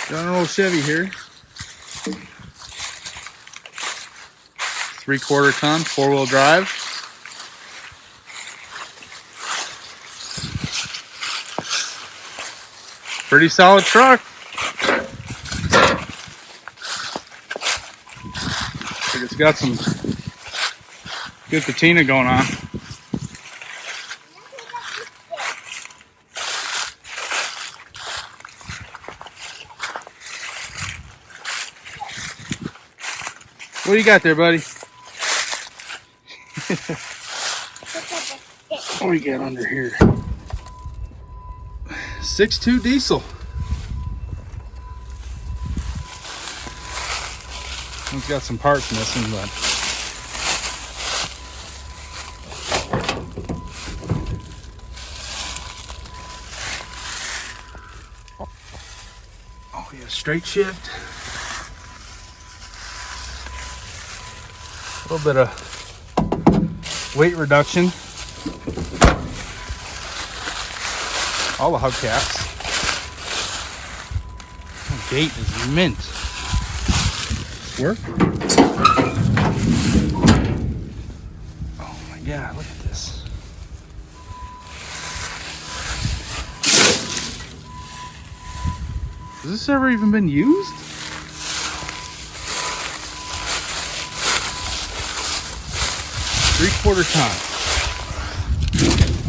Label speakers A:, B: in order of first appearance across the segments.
A: Got an old Chevy here. 3/4 ton, 4-wheel drive. Pretty solid truck. It's got some good patina going on. What do you got there, buddy? What do you got under here? 6.2 diesel. It's got some parts missing, but oh yeah, straight shift. A little bit of weight reduction. All the hubcaps. The gate is mint. Work. Oh my God, look at this. Has this ever even been used? Three-quarter ton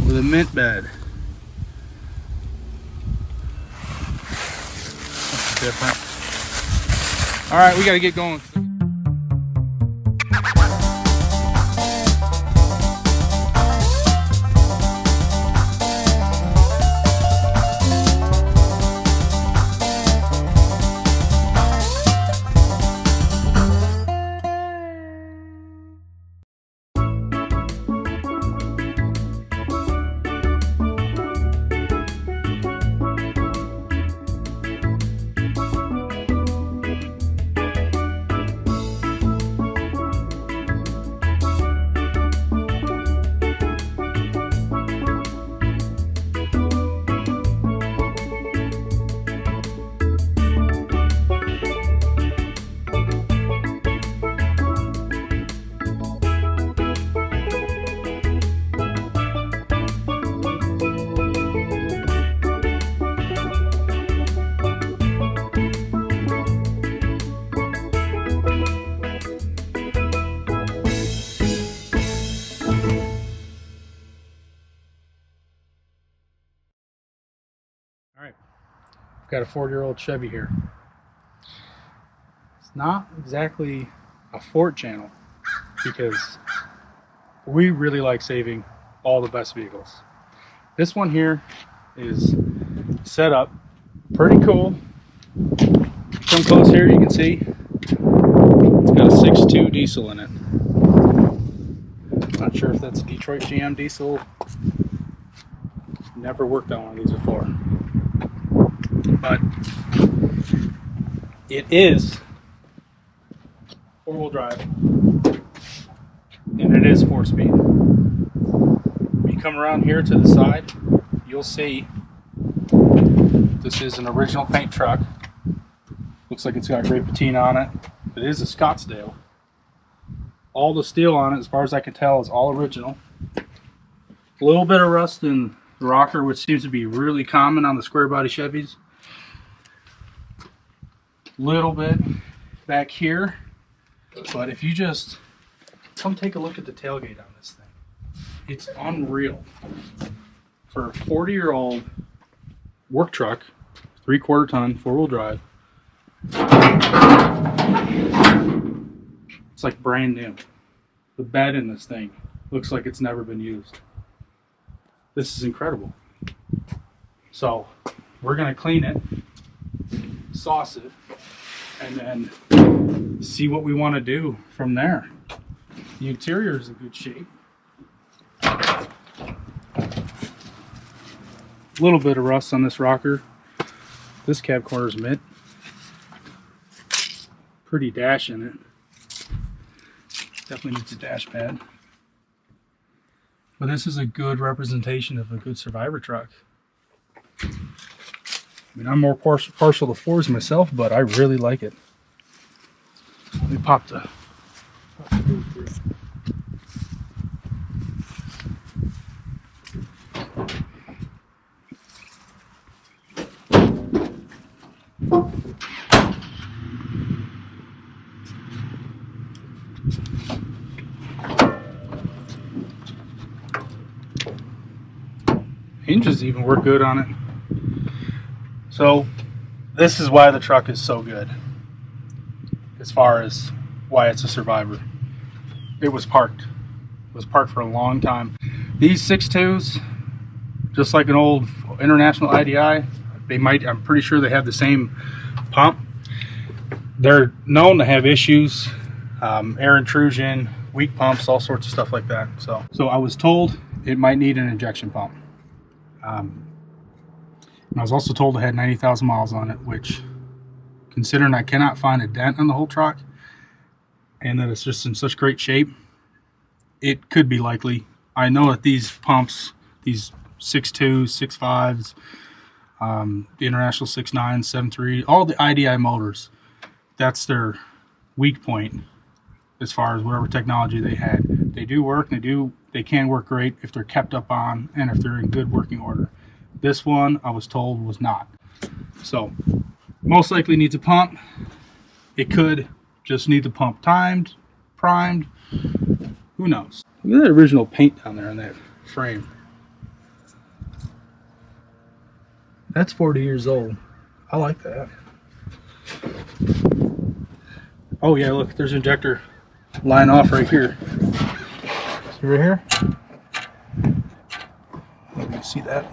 A: with a mint bed. That's different. All right, we got to get going. All right, I've got a 4-year-old Chevy here. It's not exactly a Ford channel because we really like saving all the best vehicles. This one here is set up pretty cool. Come close here, you can see it's got a 6.2 diesel in it. Not sure if that's a Detroit GM diesel. Never worked on one of these before. But it is 4-wheel drive and it is 4-speed. When you come around here to the side, you'll see this is an original paint truck. Looks like it's got great patina on it. It is a Scottsdale. All the steel on it, as far as I can tell, is all original. A little bit of rust in the rocker, which seems to be really common on the square body Chevys. Little bit back here, but if you just come take a look at the tailgate on this thing, it's unreal. For a 40-year-old work truck, 3/4 ton, 4-wheel drive, it's like brand new. The bed in this thing looks like it's never been used. This is incredible. So we're gonna clean it, sauce it, and then see what we want to do from there. The interior is in good shape. A little bit of rust on this rocker. This cab corner is mint. Pretty dash in it. Definitely needs a dash pad. But this is a good representation of a good survivor truck. I mean, I'm more partial to Fords myself, but I really like it. Let me pop the hinges even work good on it. So this is why the truck is so good, as far as why it's a survivor. It was parked. It was parked for a long time. These 6.2s, just like an old International IDI, I'm pretty sure they have the same pump. They're known to have issues, air intrusion, weak pumps, all sorts of stuff like that. So I was told it might need an injection pump. And I was also told it had 90,000 miles on it, which, considering I cannot find a dent on the whole truck and that it's just in such great shape, it could be likely. I know that these pumps, these 6.2s, 6.5s, the International 6.9, 7.3, all the IDI motors, that's their weak point as far as whatever technology they had. They do work, they can work great if they're kept up on and if they're in good working order. This one, I was told, was not. So, most likely needs a pump. It could just need the pump timed, primed, who knows. Look at that original paint down there on that frame. That's 40 years old. I like that. Oh yeah, look, there's injector line off right here. See right here? You can see that.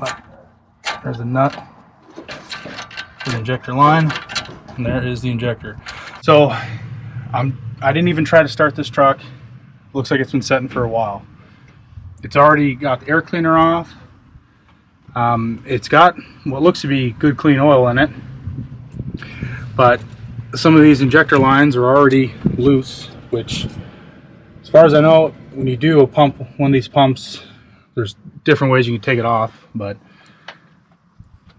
A: There's the nut, the injector line, and there is the injector. So I didn't even try to start this truck. Looks like it's been setting for a while. It's already got the air cleaner off. It's got what looks to be good clean oil in it, but some of these injector lines are already loose, which, as far as I know, when you do one of these pumps, there's different ways you can take it off, but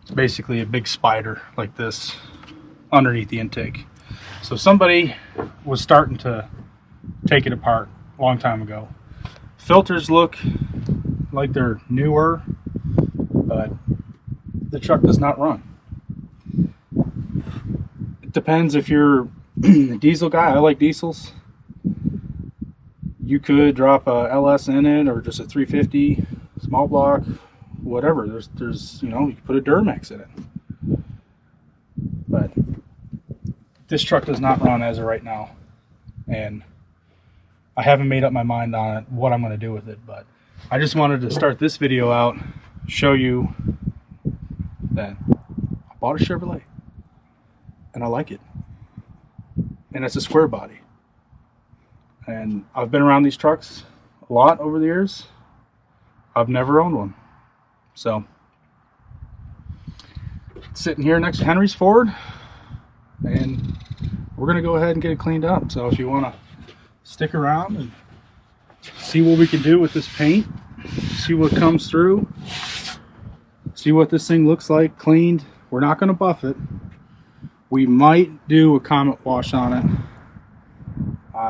A: it's basically a big spider like this underneath the intake. So somebody was starting to take it apart a long time ago. Filters look like they're newer, but the truck does not run. It depends if you're a diesel guy. I like diesels. You could drop a LS in it, or just a 350 small block, whatever. There's you know, you can put a Duramax in it. But this truck does not run as of right now, and I haven't made up my mind on it, what I'm going to do with it. But I just wanted to start this video out, show you that I bought a Chevrolet and I like it, and it's a square body. And I've been around these trucks a lot over the years. I've never owned one. So, sitting here next to Henry's Ford, and we're going to go ahead and get it cleaned up. So if you want to stick around and see what we can do with this paint, see what comes through, see what this thing looks like cleaned. We're not going to buff it. We might do a Comet wash on it,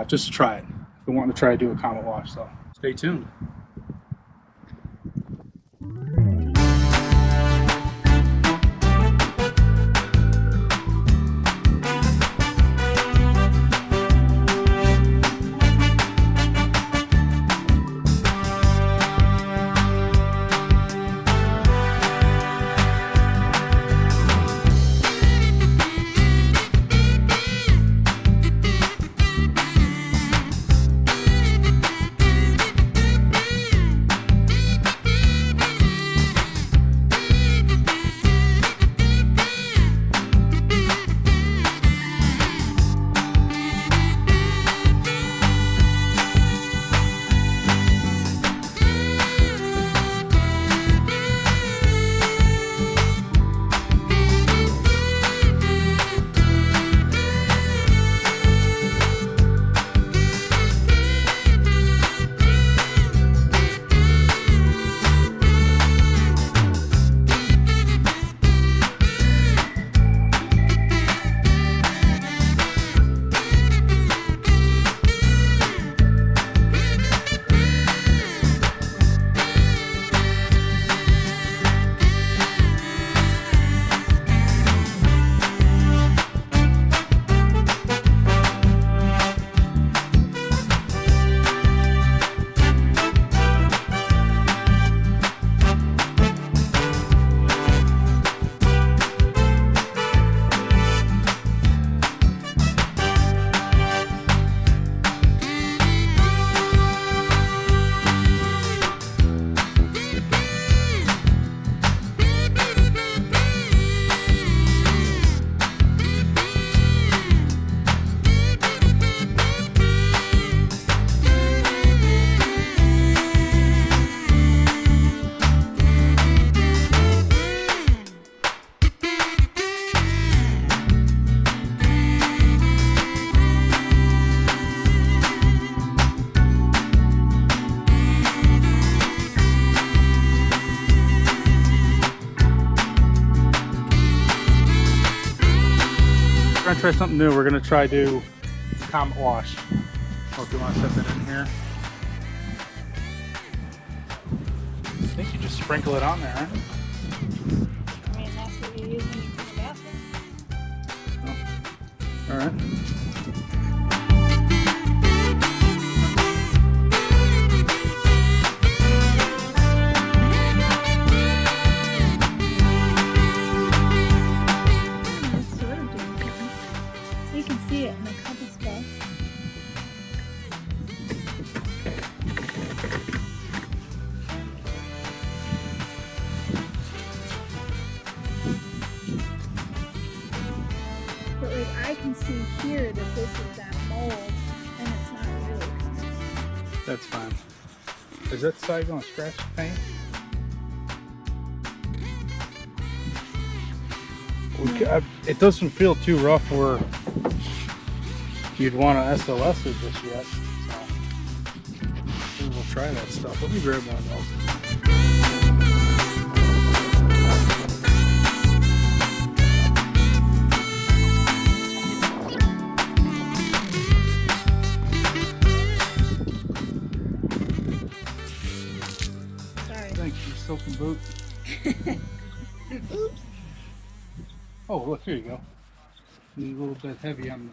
A: just to try it. If we want to try to do a Comet wash, so stay tuned. want to try something new. We're going to try do Comet Wash. So if you want to set that in here. I think you just sprinkle it on there, right?
B: I mean, that's what you use when you clean the bathroom.
A: Oh. All right.
B: It's sort of doing something. So you can see it in a couple spots. But like I can see here that this is that mold, and it's not really.
A: That's fine. Is that side going to scratch the paint? It doesn't feel too rough where you'd want to SLS it just yet. So maybe we'll try that stuff. Let me grab one of those. Thanks, your soaking boot.
B: Oops.
A: Oh, look, here you go. A little bit heavy on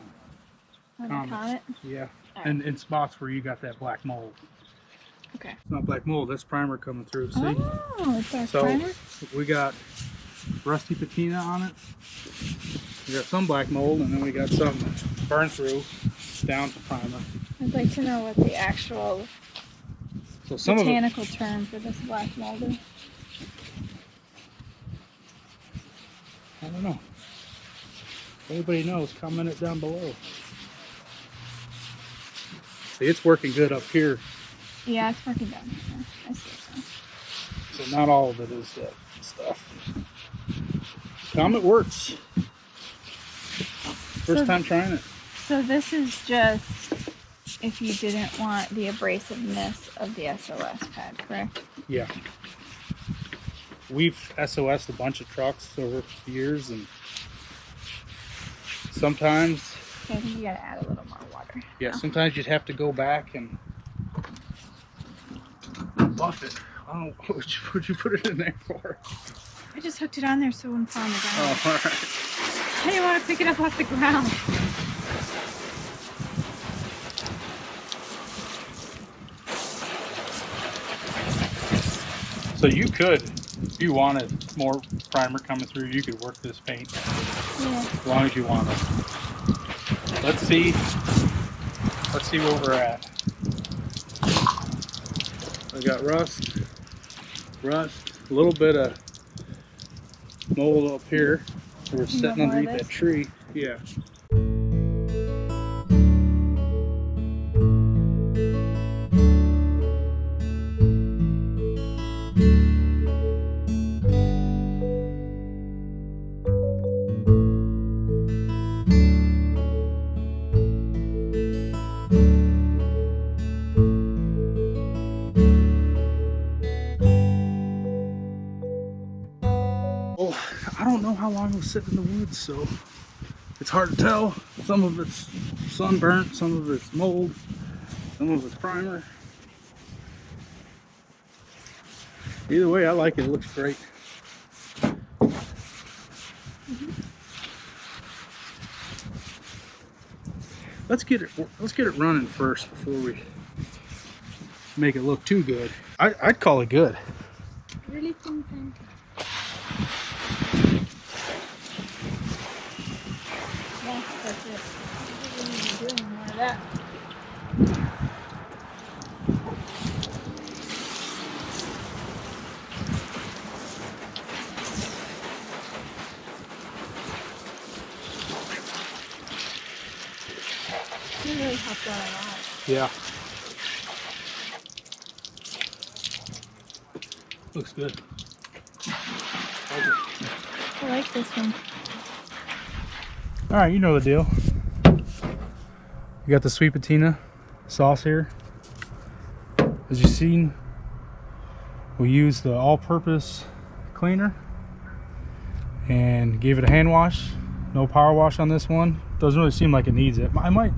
A: the
B: Comet?
A: Yeah,
B: Right.
A: and in spots where you got that black mold.
B: Okay.
A: It's not black mold, that's primer coming through, see?
B: Oh, it's our
A: So
B: primer?
A: we got rusty patina on it. We got some black mold, and then we got some burn through down to primer.
B: I'd like to know what the actual
A: So some
B: botanical term for this black mold is.
A: I don't know. If anybody knows, comment it down below. See, it's working good up here.
B: Yeah, it's working down here. I see it now.
A: So not all of it is that stuff. Comet works. First time trying it.
B: So this is just if you didn't want the abrasiveness of the SOS pad, correct?
A: Yeah. We've SOS'd a bunch of trucks over the years, and sometimes,
B: Okay, I think you gotta add a little more water.
A: yeah, sometimes you'd have to go back and buff it. I don't know, what'd you put it in there for?
B: I just hooked it on there so it wouldn't fall on the ground.
A: Oh, all right.
B: I didn't want to pick it up off the ground.
A: So you could, if you wanted more primer coming through, you could work this paint
B: Yeah.
A: as long as you want it. Let's see where we're at. I got rust, a little bit of mold up here. We're sitting underneath that tree. Yeah. Well, I don't know how long it was sitting in the woods, so it's hard to tell. Some of it's sunburnt, some of it's mold, some of it's primer. Either way, I like it. It looks great. Let's get it running first before we make it look too good. I'd call it good.
B: Really thin paint. Yeah, that's it. I don't think we need to do any more of that. It really helped out a lot.
A: Yeah. Looks good.
B: I like this one.
A: All right, you know the deal. You got the TheSweetPatina sauce here. As you've seen, we used the all-purpose cleaner and gave it a hand wash. No power wash on this one. Doesn't really seem like it needs it. I might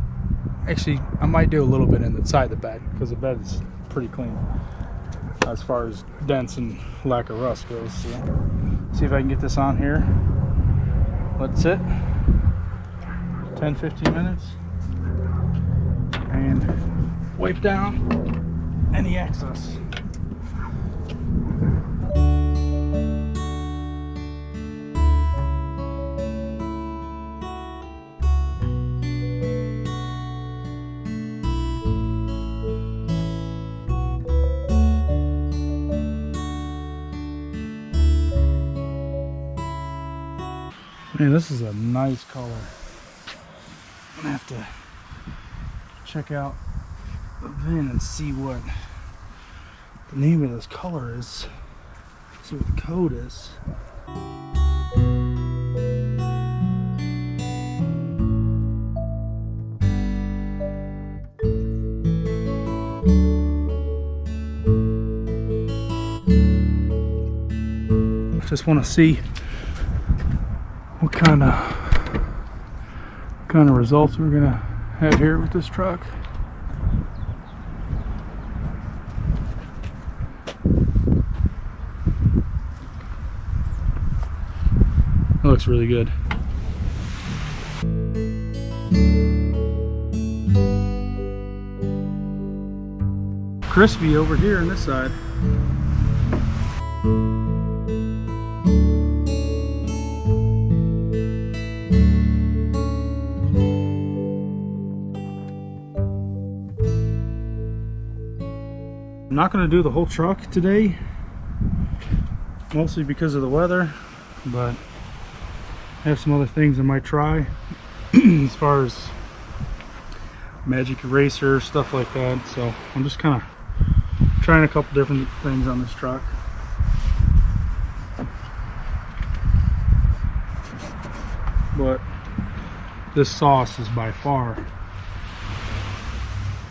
A: do a little bit inside the bed because the bed is pretty clean as far as dents and lack of rust goes. So see if I can get this on here. Let it sit 10-15 minutes and wipe down any excess. Man, this is a nice color. I'm gonna have to check out the VIN and see what the name of this color is. See what the code is. Just want to see what kind of results we're gonna have here with this truck. It looks really good. Crispy over here on this side. I'm not going to do the whole truck today, mostly because of the weather, but I have some other things I might try as far as magic eraser, stuff like that. So I'm just kind of trying a couple different things on this truck. But this sauce is by far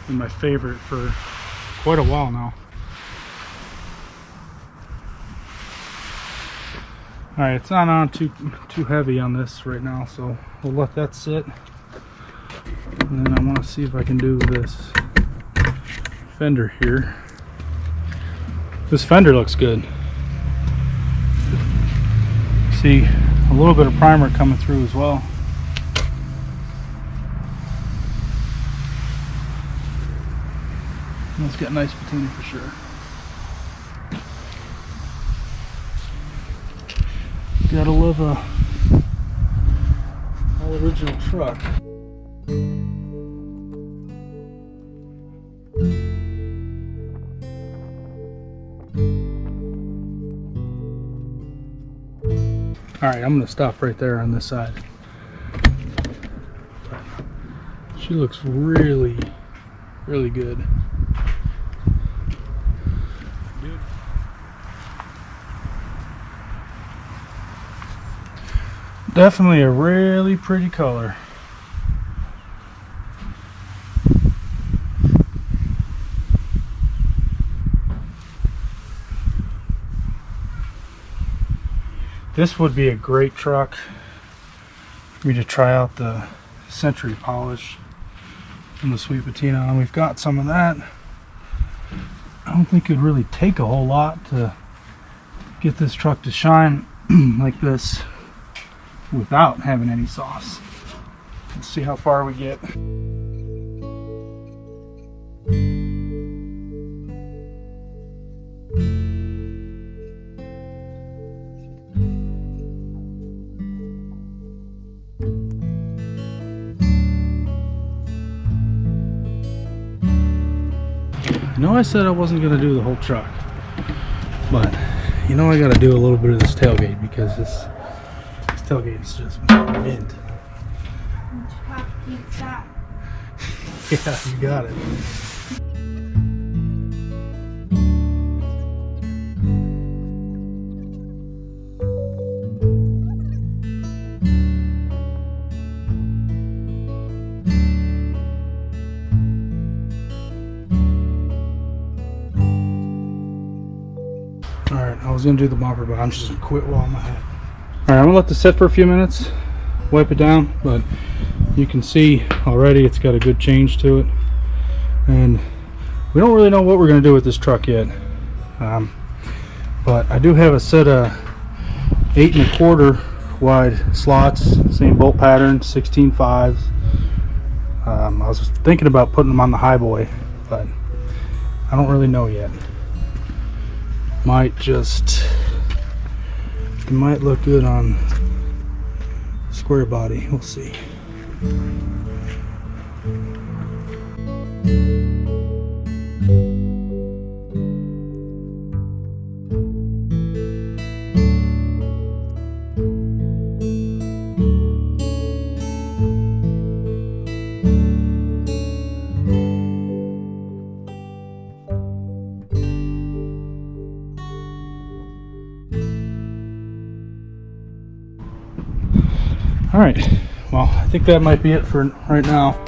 A: been my favorite for quite a while now. Alright, it's not on too heavy on this right now, so we'll let that sit. And then I want to see if I can do this fender here. This fender looks good. See a little bit of primer coming through as well. Let's get a nice patina for sure. Gotta love a all original truck. Alright, I'm gonna stop right there on this side. She looks really, really good. Definitely a really pretty color. This would be a great truck for me to try out the Century polish from the TheSweetPatina, and we've got some of that. I don't think it'd really take a whole lot to get this truck to shine like this without having any sauce. Let's see how far we get. I know I said I wasn't going to do the whole truck, but you know I got to do a little bit of this tailgate because this tailgate is just mint. Yeah, you got it. Alright, I was going to do the bumper, but I'm just going to quit while I'm ahead. Alright, I'm going to let this sit for a few minutes, wipe it down, but You can see already it's got a good change to it, and we don't really know what we're going to do with this truck yet. But I do have a set of 8 1/4 wide slots, same bolt pattern, 16.5s. I was just thinking about putting them on the highboy, but I don't really know yet. It might look good on Squarebody. We'll see. All right, well, I think that might be it for right now.